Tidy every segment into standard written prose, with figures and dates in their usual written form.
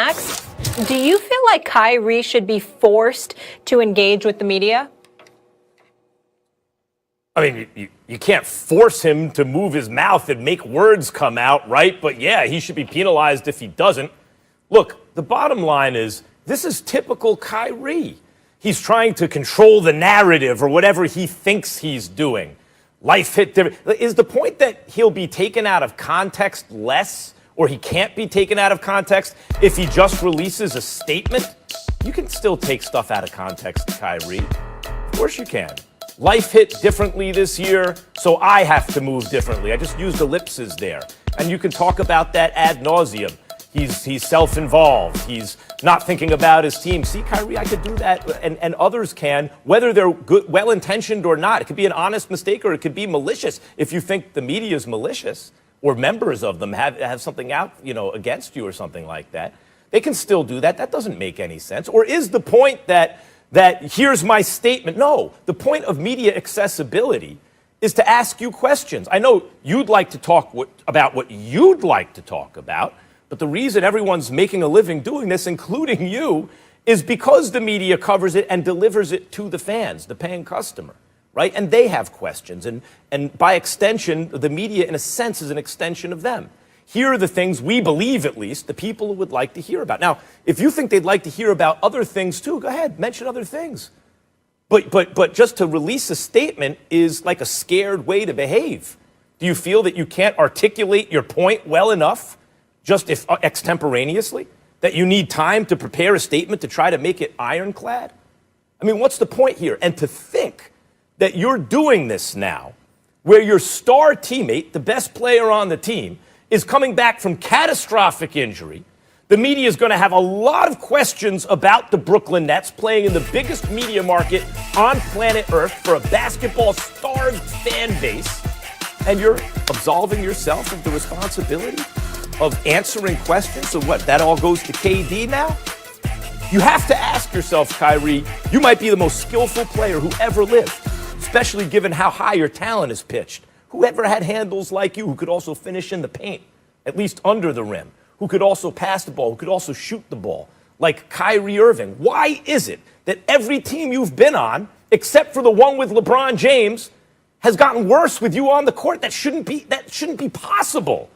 Max, do you feel like Kyrie should be forced to engage with the media? I mean, you can't force him to move his mouth and make words come out, right? But yeah, he should be penalized if he doesn't. Look, the bottom line is this is typical Kyrie. He's trying to control the narrative or whatever he thinks he's doing. Life hit different. Is the point that he'll be taken out of context less, or he can't be taken out of context if he just releases a statement? You can still take stuff out of context, Kyrie. Of course you can. Life hit differently this year, so I have to move differently. I just used ellipses there. And you can talk about that ad nauseum. He's self-involved. He's not thinking about his team. See, Kyrie, I could do that, and others can, whether they're good, well-intentioned or not. It could be an honest mistake, or it could be malicious. If you think the media is malicious, or members of them have something out, against you or something like that, they can still do that. That doesn't make any sense. Or is the point that here's my statement? No, the point of media accessibility is to ask you questions. I know you'd like to talk about what you'd like to talk about, but the reason everyone's making a living doing this, including you, is because the media covers it and delivers it to the fans, the paying customer, right? And they have questions. And by extension, the media, in a sense, is an extension of them. Here are the things we believe, at least, the people would like to hear about. Now, if you think they'd like to hear about other things, too, go ahead, mention other things. But just to release a statement is like a scared way to behave. Do you feel that you can't articulate your point well enough, just if extemporaneously, that you need time to prepare a statement to try to make it ironclad? I mean, what's the point here? And to think that you're doing this now, where your star teammate, the best player on the team, is coming back from catastrophic injury. The media is going to have a lot of questions about the Brooklyn Nets playing in the biggest media market on planet Earth for a basketball-starved fan base. And you're absolving yourself of the responsibility of answering questions. So what, that all goes to KD now? You have to ask yourself, Kyrie, you might be the most skillful player who ever lived, especially given how high your talent is pitched. Whoever had handles like you, who could also finish in the paint, at least under the rim, who could also pass the ball, who could also shoot the ball, like Kyrie Irving. Why is it that every team you've been on, except for the one with LeBron James, has gotten worse with you on the court? That shouldn't be possible.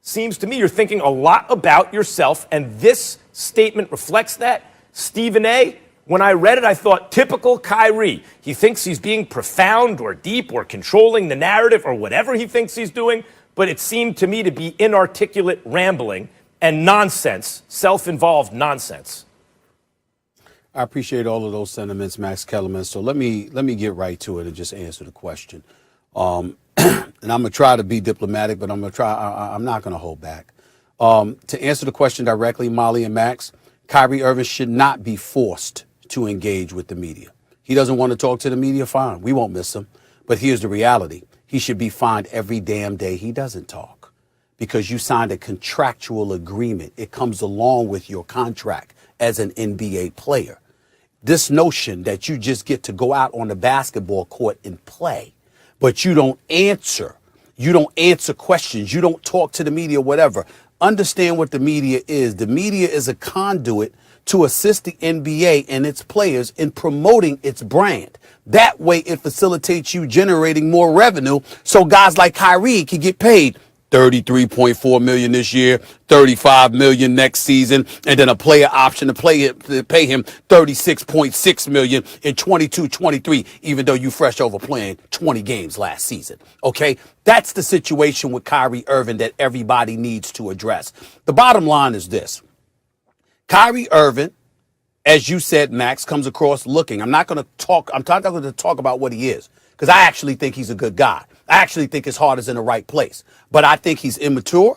Seems to me you're thinking a lot about yourself, and this statement reflects that. Stephen A., when I read it, I thought, typical Kyrie. He thinks he's being profound or deep or controlling the narrative or whatever he thinks he's doing, but it seemed to me to be inarticulate rambling and nonsense, self-involved nonsense. I appreciate all of those sentiments, Max Kellerman. So let me get right to it and just answer the question. And I'm going to try to be diplomatic, but I'm not going to hold back. To answer the question directly, Molly and Max, Kyrie Irving should not be forced to engage with the media. He doesn't want to talk to the media, fine. We won't miss him. But here's the reality. He should be fined every damn day he doesn't talk, because you signed a contractual agreement. It comes along with your contract as an NBA player. This notion that you just get to go out on the basketball court and play, but you don't answer questions, you don't talk to the media, whatever. Understand what the media is. The media is a conduit to assist the NBA and its players in promoting its brand. That way it facilitates you generating more revenue so guys like Kyrie can get paid $33.4 million this year, $35 million next season, and then a player option to pay him $36.6 million in 22-23, even though you fresh over playing 20 games last season. Okay, that's the situation with Kyrie Irving that everybody needs to address. The bottom line is this: Kyrie Irving, as you said, Max, comes across looking. I'm not going to talk about what he is, because I actually think he's a good guy. I actually think his heart is in the right place. But I think he's immature.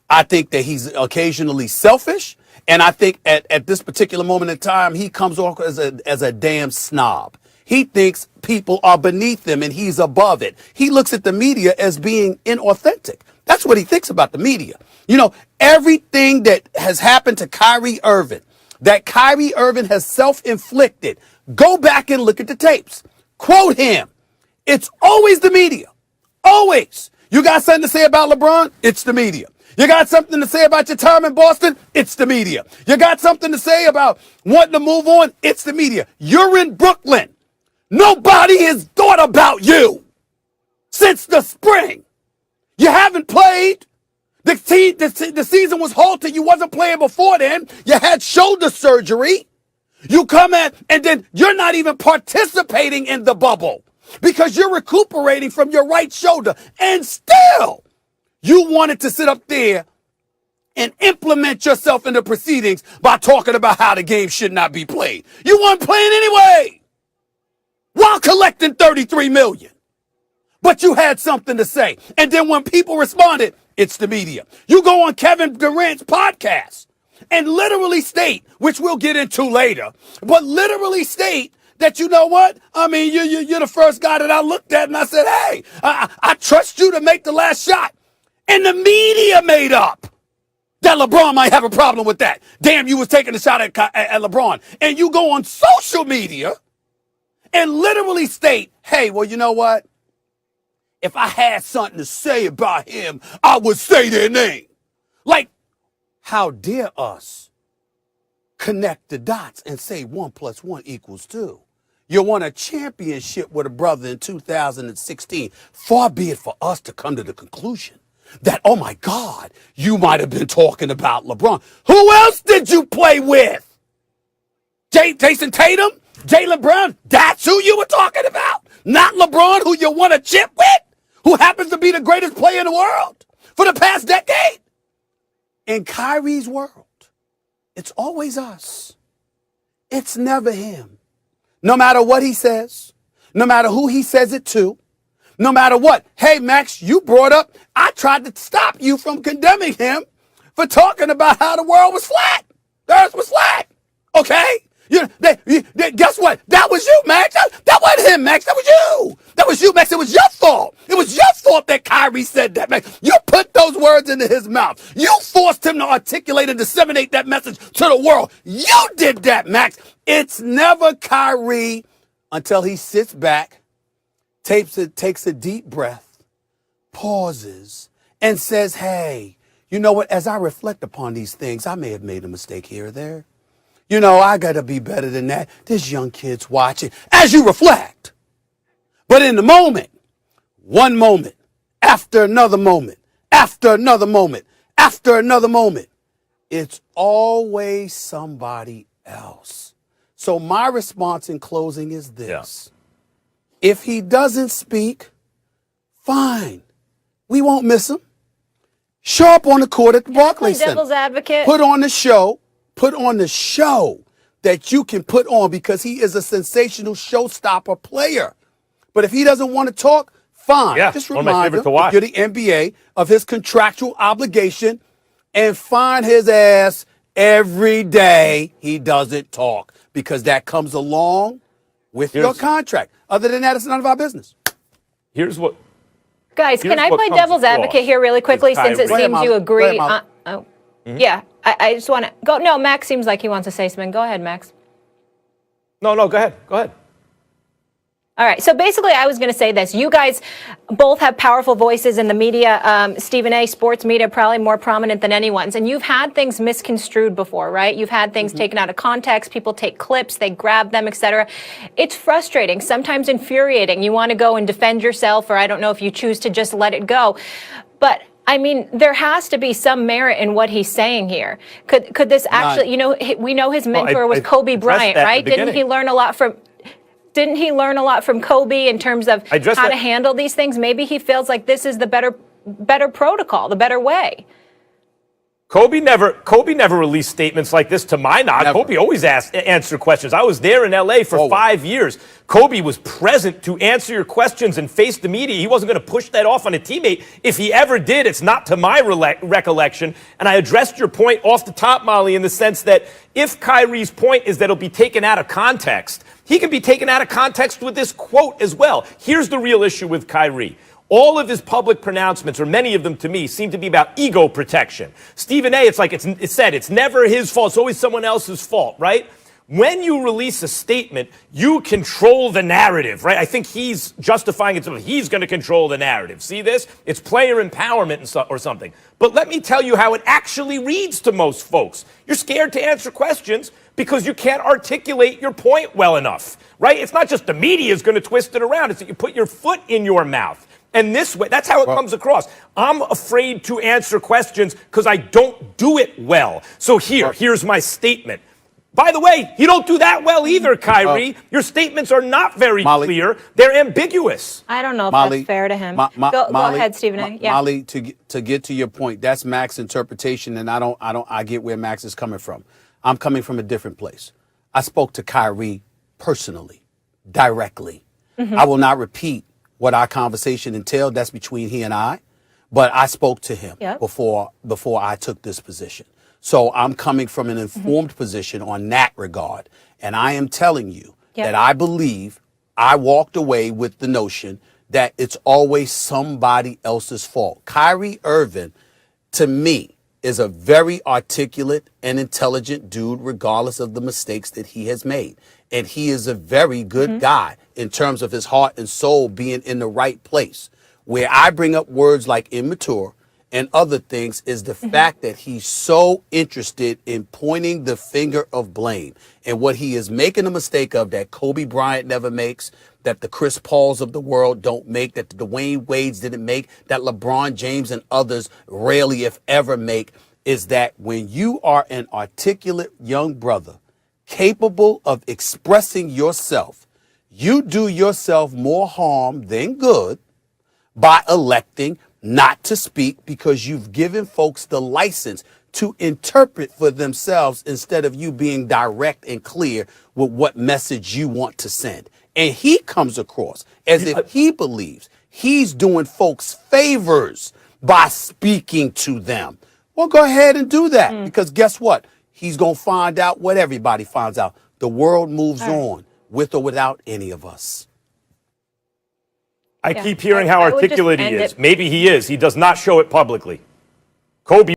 I think that he's occasionally selfish. And I think at this particular moment in time, he comes off as a damn snob. He thinks people are beneath him and he's above it. He looks at the media as being inauthentic. That's what he thinks about the media. You know, everything that has happened to Kyrie Irving, that Kyrie Irving has self-inflicted, go back and look at the tapes. Quote him. It's always the media. Always. You got something to say about LeBron? It's the media. You got something to say about your time in Boston? It's the media. You got something to say about wanting to move on? It's the media. You're in Brooklyn. Nobody has thought about you since the spring. You haven't played. The season was halted. You wasn't playing before then. You had shoulder surgery. You come in, and then you're not even participating in the bubble because you're recuperating from your right shoulder. And still, you wanted to sit up there and implement yourself in the proceedings by talking about how the game should not be played. You weren't playing anyway while collecting $33 million. But you had something to say. And then when people responded, it's the media. You go on Kevin Durant's podcast and literally state, which we'll get into later, but literally state that, you know what? I mean, you're the first guy that I looked at and I said, hey, I trust you to make the last shot. And the media made up that LeBron might have a problem with that. Damn, you was taking a shot at LeBron. And you go on social media and literally state, hey, well, you know what? If I had something to say about him, I would say their name. Like, how dare us connect the dots and say 1 + 1 = 2? You won a championship with a brother in 2016. Far be it for us to come to the conclusion that, oh my God, you might have been talking about LeBron. Who else did you play with? Jason Tatum? Jaylen Brown? That's who you were talking about? Not LeBron, who you won a chip with? Who happens to be the greatest player in the world for the past decade? In Kyrie's world, it's always us. It's never him. No matter what he says, no matter who he says it to, no matter what. Hey, Max, you brought up, I tried to stop you from condemning him for talking about how the world was flat. The earth was flat. Okay? Guess what? That was you, Max. That wasn't him, Max. That was you. That was you, Max. It was your fault. It was your fault that Kyrie said that, Max. You put those words into his mouth. You forced him to articulate and disseminate that message to the world. You did that, Max. It's never Kyrie until he sits back, takes a deep breath, pauses, and says, hey, you know what? As I reflect upon these things, I may have made a mistake here or there. You know, I got to be better than that. There's young kids watching as you reflect. But in the moment, one moment, after another moment, after another moment, after another moment, it's always somebody else. So my response in closing is this. Yeah. If he doesn't speak, fine. We won't miss him. Show up on the court at the Barclays Center. Devil's advocate. Put on the show. Put on the show that you can put on because he is a sensational showstopper player. But if he doesn't want to talk, fine. Yeah, just one of my remind him, favorite to watch. if you're the NBA, of his contractual obligation and find his ass every day he doesn't talk because that comes along with your contract. Other than that, it's none of our business. Here's what. Guys, can I play devil's advocate here really quickly since it seems you agree? Yeah, I just want to go. No, Max seems like he wants to say something. Go ahead, Max. No, go ahead. Go ahead. All right. So basically, I was going to say this. You guys both have powerful voices in the media. Stephen A., sports media, probably more prominent than anyone's. And you've had things misconstrued before, right? You've had things taken out of context. People take clips, they grab them, etc. It's frustrating, sometimes infuriating. You want to go and defend yourself, or I don't know if you choose to just let it go. But I mean, there has to be some merit in what he's saying here. Could this actually, you know, we know his mentor was Kobe Bryant, right? Didn't he learn a lot from Kobe in terms of how to handle these things? Maybe he feels like this is the better protocol, the better way. Kobe never released statements like this to my knowledge. Never. Kobe always answered questions. I was there in L.A. for 5 years. Kobe was present to answer your questions and face the media. He wasn't going to push that off on a teammate. If he ever did, it's not to my recollection. And I addressed your point off the top, Molly, in the sense that if Kyrie's point is that it'll be taken out of context, he can be taken out of context with this quote as well. Here's the real issue with Kyrie. All of his public pronouncements, or many of them to me, seem to be about ego protection. Stephen A., it's like it's said, it's never his fault. It's always someone else's fault, right? When you release a statement, you control the narrative, right? I think he's justifying it. He's going to control the narrative. See this? It's player empowerment or something. But let me tell you how it actually reads to most folks. You're scared to answer questions because you can't articulate your point well enough, right? It's not just the media is going to twist it around. It's that you put your foot in your mouth. And this way, that's how it comes across. I'm afraid to answer questions because I don't do it well. So here's my statement. By the way, you don't do that well either, Kyrie. Your statements are not very clear. They're ambiguous. I don't know if that's fair to him. Go ahead, Stephen A. Yeah. Molly, to get to your point, that's Max's interpretation, and I get where Max is coming from. I'm coming from a different place. I spoke to Kyrie personally, directly. I will not repeat what our conversation entailed. That's between he and I. But I spoke to him before I took this position. So I'm coming from an informed position on that regard. And I am telling you that I believe I walked away with the notion that it's always somebody else's fault. Kyrie Irving, to me, is a very articulate and intelligent dude, regardless of the mistakes that he has made. And he is a very good guy in terms of his heart and soul being in the right place. Where I bring up words like immature and other things is the fact that he's so interested in pointing the finger of blame. And what he is making a mistake of that Kobe Bryant never makes, that the Chris Pauls of the world don't make, that the Dwayne Wades didn't make, that LeBron James and others rarely, if ever, make, is that when you are an articulate young brother capable of expressing yourself, you do yourself more harm than good by electing not to speak, because you've given folks the license to interpret for themselves instead of you being direct and clear with what message you want to send. And he comes across as if he believes he's doing folks favors by speaking to them. Well, go ahead and do that, because guess what? He's going to find out what everybody finds out. The world moves on with or without any of us. I keep hearing how articulate he is. Maybe he is. He does not show it publicly. Kobe